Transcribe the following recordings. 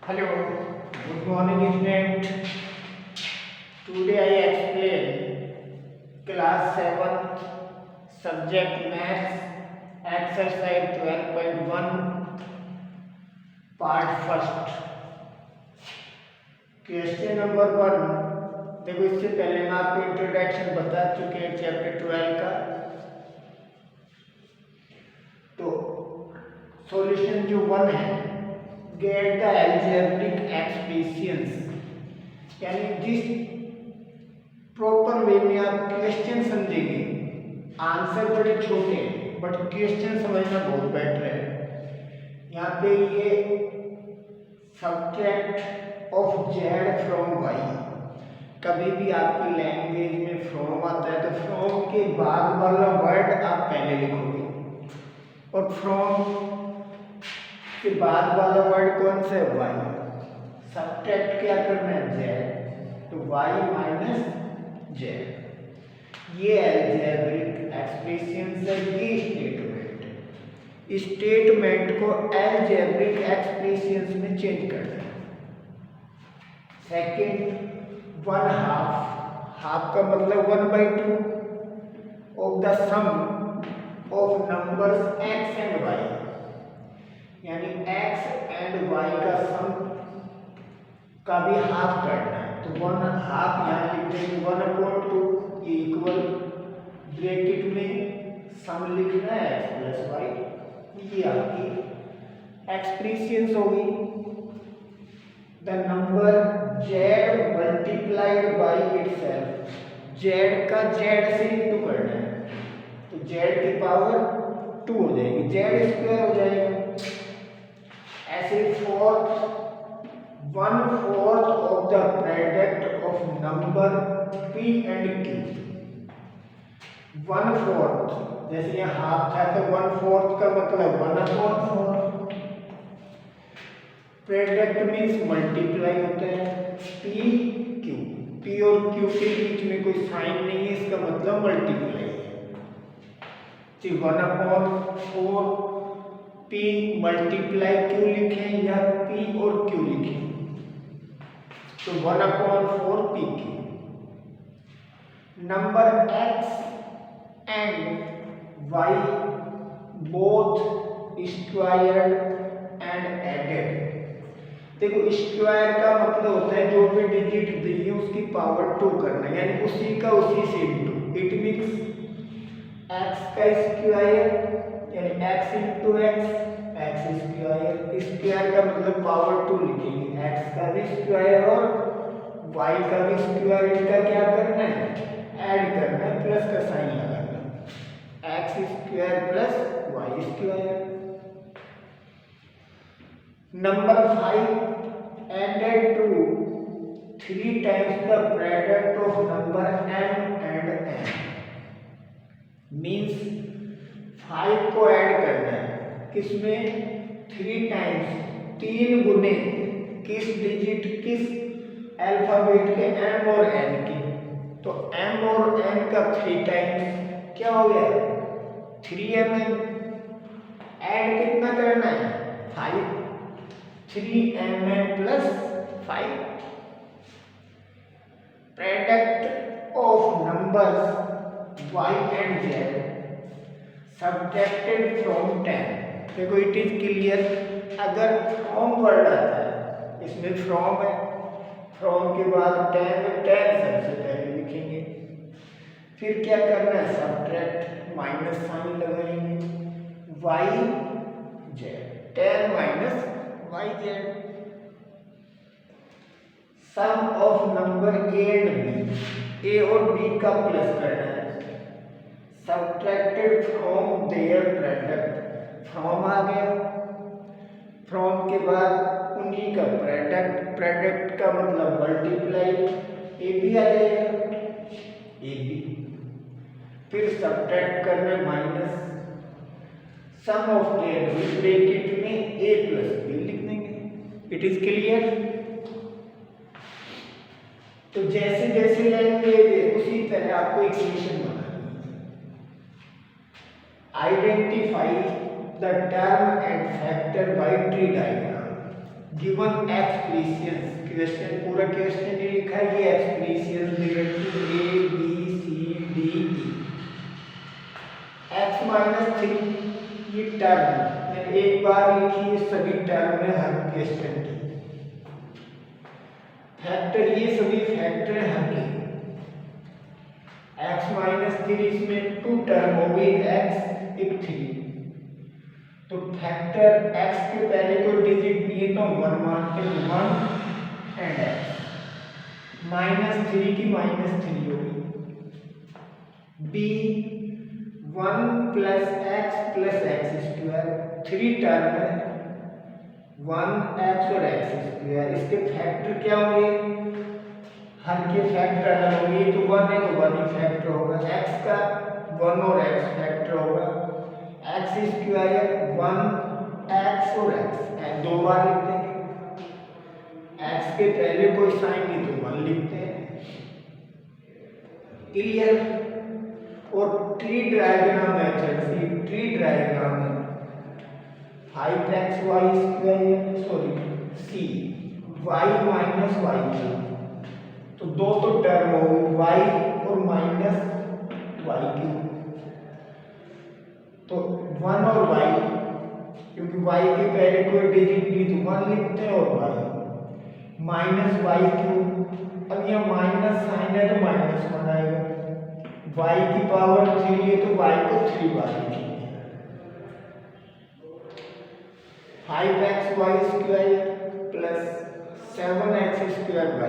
Hello, good morning student. Today I explain class 7th subject maths exercise 12.1 part first. Question number 1। देखो इससे पहले मैं आपको introduction बता चुके हैं चैप्टर 12 का। तो सॉल्यूशन जो 1 है, गेट द एल्जेब्रिक एक्सप्रेशंस, यानी जिस प्रॉपर वे में आप क्वेश्चन समझेंगे, आंसर बड़े छोटे हैं बट क्वेश्चन समझना बहुत बेटर है। यहाँ पे ये subtract of Z from Y, कभी भी आपकी लैंग्वेज में फ्रॉम आता है तो फ्रॉम के बाद वाला वर्ड आप पहले लिखोगे और फ्रॉम के बाद वाला वर्ड कौन सा है? वाई। सब्ट्रैक्ट क्या करना है? जेड, तो वाई माइनस जेड। ये अलजेब्रिक एक्सप्रेशन से ये स्टेटमेंट को अलजेब्रिक एक्सप्रेशंस में चेंज करना है। सेकंड, 1/2, हाफ का मतलब 1/2 of the sum of numbers x and y, यानी x एंड y का सम का भी हाफ करना है। तो 1/2 यहाँ लिख देंगे 1/2 इक्वल ब्रैकेट में सम लिखना है x प्लस वाई। ये आपकी एक्सप्रेशंस होगी। The number z multiplied by itself, z का z से इंटू करना है तो z की पावर 2 हो जाएगी, z स्क्वायर हो जाएगा। ऐसे 1/4 of the product of number p and q। 1/4 जैसे यहाँ हाफ था तो 1/4 का मतलब 1/4। प्रोडक्ट मीन्स मल्टीप्लाई होता है p q, p और q के बीच में कोई साइन नहीं है, इसका मतलब मल्टीप्लाई है। तो 1/4 p मल्टीप्लाई q लिखें या p और q लिखें, तो 1/4 p q। Number x and y both squared and added. देखो स्क्वायर का मतलब होता है जो भी डिजिट दी है उसकी पावर 2 करना, यानी उसी का उसी से इंटू। इट मीन्स x का स्क्वायर यानी x into x square. Square का मतलब पावर 2 लिखेंगे, x का भी स्क्वायर और y का भी स्क्वायर। इनका क्या करना है? ऐड करना है, प्लस का साइन लगाना, x square plus y square. Number 5 added to 3 times the product of number m and n, means 5 को ऐड करना है किसमें? 3 टाइम्स, 3 गुने किस डिजिट, किस अल्फाबेट के? m और n के। तो m और n का 3 टाइम्स क्या हो गया? 3mm। ऐड कितना करना है? 5। 3mm plus 5। Product of numbers y and z subtracted from 10। देखो इट इज क्लियर, अगर फ्रॉम वर्ड आता है, इसमें फ्रॉम है, फ्रॉम के बाद 10 सबसे पहले लिखेंगे, फिर क्या करना है? सब्ट्रैक्ट, माइनस साइन लगाएंगे, y z, 10 minus y z। Sum of number a and b, a और b का प्लस करना है। Subtracted from their product, from आ गया, फ्रॉम के बाद उन्हीं का प्रोडक्ट, प्रोडक्ट का मतलब मल्टीप्लाई, ए बी आ जाएगा, ए बी। फिर सब्ट्रैक्ट करना minus sum of their, bracket में ए प्लस बी लिख देंगे। It is clear. तो जैसे जैसे लैंग्वेज है उसी तरह आपको इक्वेशन बनानी है। Identify the term and factor by tree diagram. Given expressions, question पूरा क्वेश्चन ये लिखा है, ये एक्सप्रेशंस दे रखी A B C D E. X minus 3 ये टर्म एक बार लिखिए सभी टर्म में हर क्वेश्चन की। फैक्टर ये सभी फैक्टर हैं हर के। एक्स माइनस 3 इसमें 2 टर्म हो गई, एक्स एक 3। तो फैक्टर x के पहले कोई डिजिट नहीं है तो 1 मानते 1 एंड x। माइनस 3 की माइनस 3 होगी। b 1 plus x plus x square, 3 term है 1x और x स्क्वायर। इसके फैक्टर क्या होंगे, हर के फैक्टर अलग होंगे। तो 1 है तो 1 ही फैक्टर होगा, x का 1 और x फैक्टर होगा, एक्स स्क्वायर 1x और x दो बार लिखते हैं। x के पहले कोई साइन नहीं तो 1 लिखते हैं। क्लियर। और ट्री डायग्राम मेथड से, ट्री डायग्राम में 5xy square c y minus Y cube, तो दो तो टर्म हो गई y और माइनस वाई क्यूब। तो 1 और y, क्योंकि y के पहले कोई डिजिट नहीं तो 1 लिखते हैं, और y माइनस वाई क्यूब। अब यह माइनस साइन है तो माइनस 1 आएगा, y की पावर 3 है तो y को 3 बार लिखेंगे। 5xy square plus 7x square y,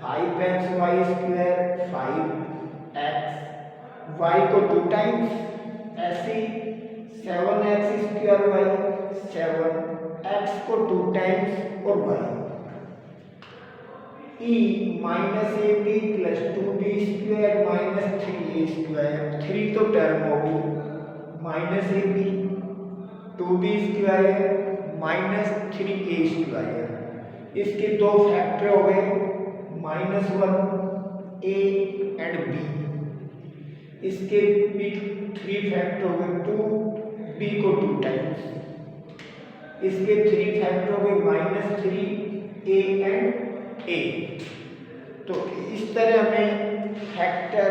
5xy square 5x, y को 2 टाइम्स, ऐसे 7x स्क्वायर y 7x को 2 टाइम्स और y। e minus A B plus 2b square minus 3a square, 3 तो टर्म होगी minus A B 2b square minus 3a square. इसके दो factor हो गए -1 a एंड b। इसके भी 3 फैक्टर हो गए 2b को 2 टाइम्स। इसके 3 फैक्टर हो गए -3a एंड a। तो इस तरह हमें फैक्टर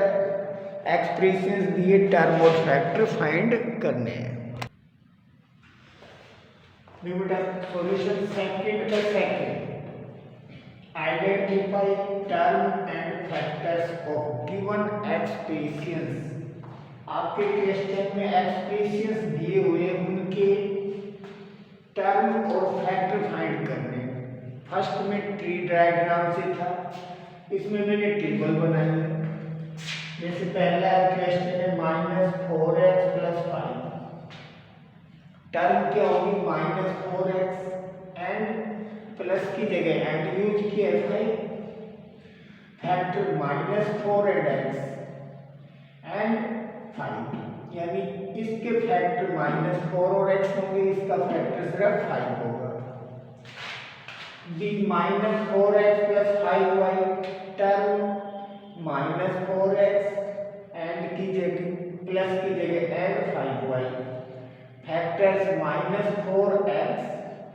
एक्सप्रेशंस दिए टर्म और फैक्टर फाइंड करने हैं। बेटा सॉल्यूशन सेकंड का second, identify term and factors of given expressions. आपके क्वेश्चन में एक्सप्रेशंस दिए हुए उनके टर्म और फैक्टर फाइंड करने। फर्स्ट में ट्री डायग्राम से था, इसमें मैंने टेबल बनाई है। जैसे पहला क्वेश्चन है -4x + 5, टर्म क्या होगी -4x एंड प्लस की जगह एंड यूज किया है 5, फैक्टर -4 एंड x एंड 5, यानी इसके फैक्टर -4 और x होंगे, इसका फैक्टर सिर्फ 5 होगा। b -4x + 5y, term -4x and की जगह प्लस की जगह and 5y, factors -4x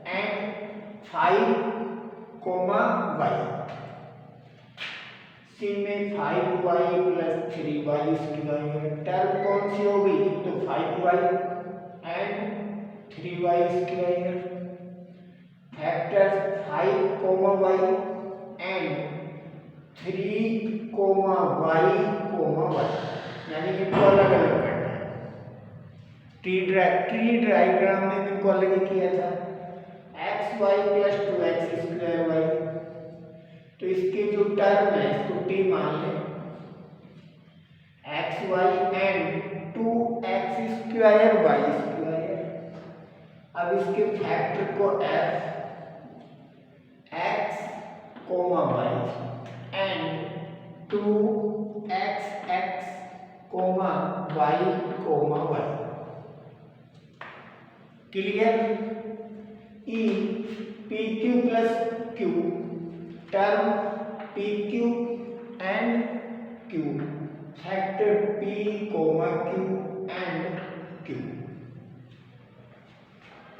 and 5, y। सी में 5y + 3y स्क्वायर, टर्म कौन सी हो गई, तो 5y and 3y square, factors 5, y and 3, y, यानी इनको अलग अलग करना है। ट्री डायग्राम में इनको अलग किया था, xy + 2x स्क्वायर y, तो इसके जो टर्म है इसको t मान लें, xy and 2x square y square. अब इसके फैक्टर को f x, y and 2x x, y, clear. e pq + q, term pq and q, factor p, q and q,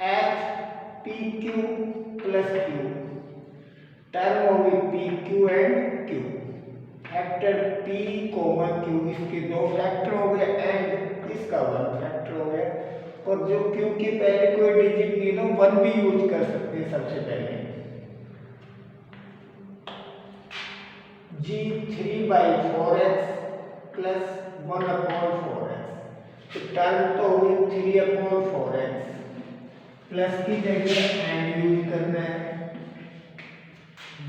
f pq plus Q, term होगी P Q and Q, factor P comma Q, इसके दो factor हो गए and इसका one factor हो गया। और जो क्यू के पहले कोई डिजिट नहीं तो वन भी यूज कर सकते हैं सबसे पहले। जी 3/4x प्लस 1/4x, तो टर्म तो हुई 3/4x प्लस की जगह एंड यूज करना है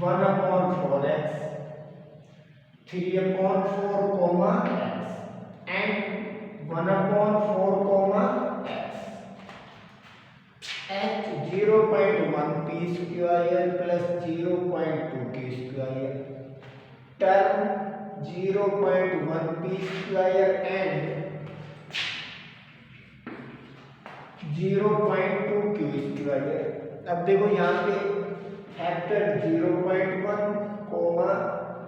1/4x 3/4 comma x and 1/4 x, h 0.1 p square plus 0.2 t square, term 0.1 p square and 0.2 q square. अब देखो यहाँ पे factor 0.1 comma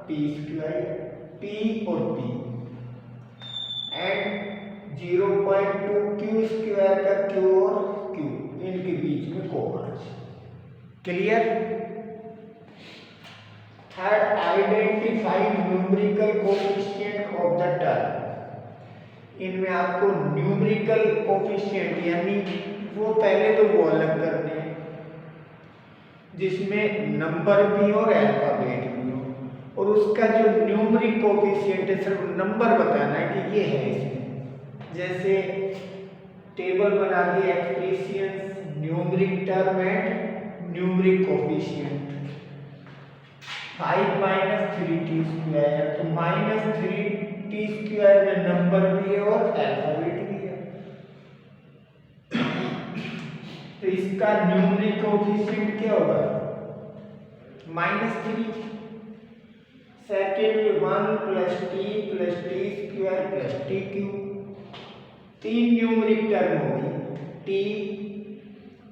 p square, p और p एंड 0.2 q स्क्वायर का q और q, इनके बीच में comma. Clear? Third, identify numerical coefficient of the term. इनमें आपको न्यूमेरिकल कोएफिशिएंट यानी वो पहले तो वो अलग करने हैं जिसमें नंबर भी और अल्फाबेट भी हो, और उसका जो न्यूमेरिक कोएफिशिएंट है सिर्फ नंबर बताना है कि ये है इसमें। जैसे टेबल बना दी expressions, numeric term and numeric coefficient. 5 - 3t square, तो -3t स्क्वायर में नंबर भी है और अल्फाबेट भी है, तो इसका न्यूमेरिक कोएफिशिएंट क्या होगा? -3। सेकेंड में 1 + t square plus t cube, तीन न्यूमेरिक टर्म होगी t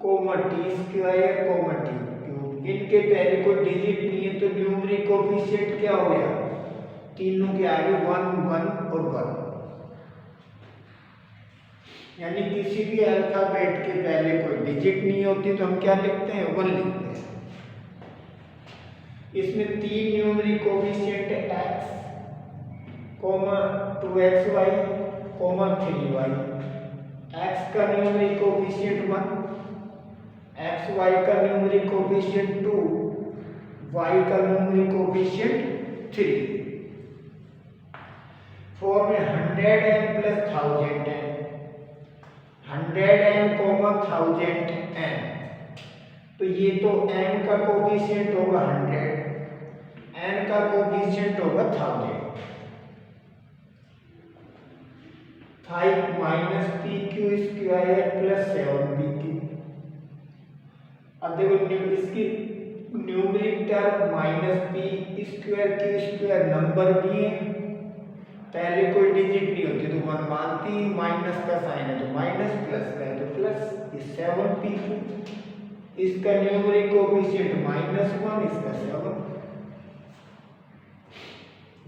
comma t square comma t cube, इनके पहले कोई डिजिट नहीं है तो न्यूमेरिक कोएफिशिएंट क्या हो गया? तीनों के आगे 1 1 और 1, यानी किसी भी अल्फाबेट के पहले कोई डिजिट नहीं होती तो हम क्या लिखते हैं? 1 लिखते हैं। इसमें तीन न्यूमेरिक कोएफिशिएंट है x comma 2xy comma 3y। x का न्यूमेरिक कोएफिशिएंट 1, xy का न्यूमेरिक कोएफिशिएंट 2, y का न्यूमेरिक कोएफिशिएंट 3। 4 में 100n plus 1000n, 100n coma 1000n, तो ये तो n का कोएफिशिएंट होगा 100, n का कोएफिशिएंट होगा 1000। 5 - pq स्क्वायर प्लस 7pq। अब देखो इसकी numeric term -p square q square number भी है, पहले कोई डिजिट नहीं होती तो 1 मानती, माइनस का साइन है तो माइनस, प्लस का है तो प्लस, ये 7pq। इसका न्यूमेरिक कोएफिशिएंट -1, इसका 7।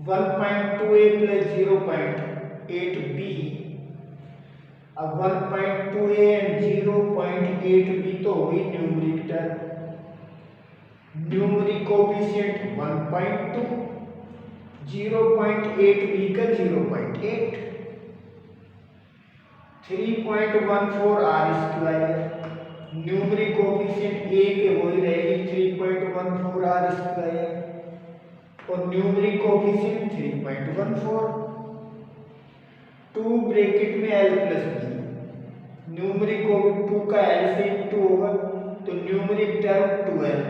1.2a प्लस 0.8b, अब 1.2a एंड 0.8b तो हुई numeric term, numeric coefficient 1.2, 0.8b का 0.8, 3.14 r square, numeric coefficient a के वही रहेगी 3.14 r स्क्वायर, और न्यूमेरिक कोएफिशिएंट 3.14। 2 ब्रैकेट में l plus b, numeric coefficient 2 का l से इंटू होगा तो न्यूमेरिक टर्म 2l,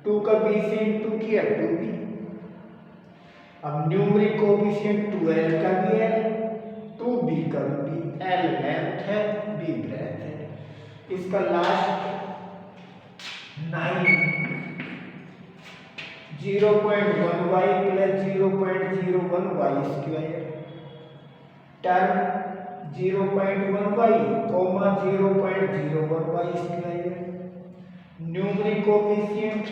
2 का b से इंटू किया 2b। अब न्यूमेरिक कोएफिशिएंट 2l का भी l, 2b का भी, l लेंथ है, b ब्रेथ है। इसका last 9 0.1y plus 0.01y square, term 0.1y comma 0.01y square, numeric coefficient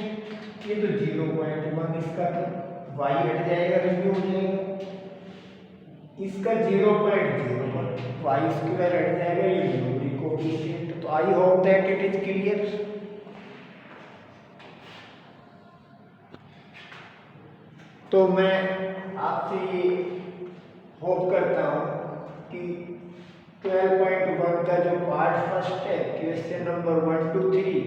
ये तो 0.1, इसका y हट जाएगा, रिव्यू हो जाएगा, इसका 0.01 y स्क्वायर हट जाएगा, ये न्यूमेरिक कोएफिशिएंट। तो I hope that it is clear. तो मैं आपसे ये होप करता हूँ कि 12.1 का जो पार्ट फर्स्ट है क्वेश्चन नंबर 1 to 3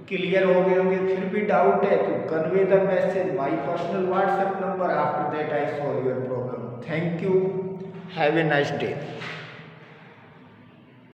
क्लियर हो गए होंगे। फिर भी डाउट है तो convey the message my personal WhatsApp number, after that I solve your problem. Thank you, have a nice day.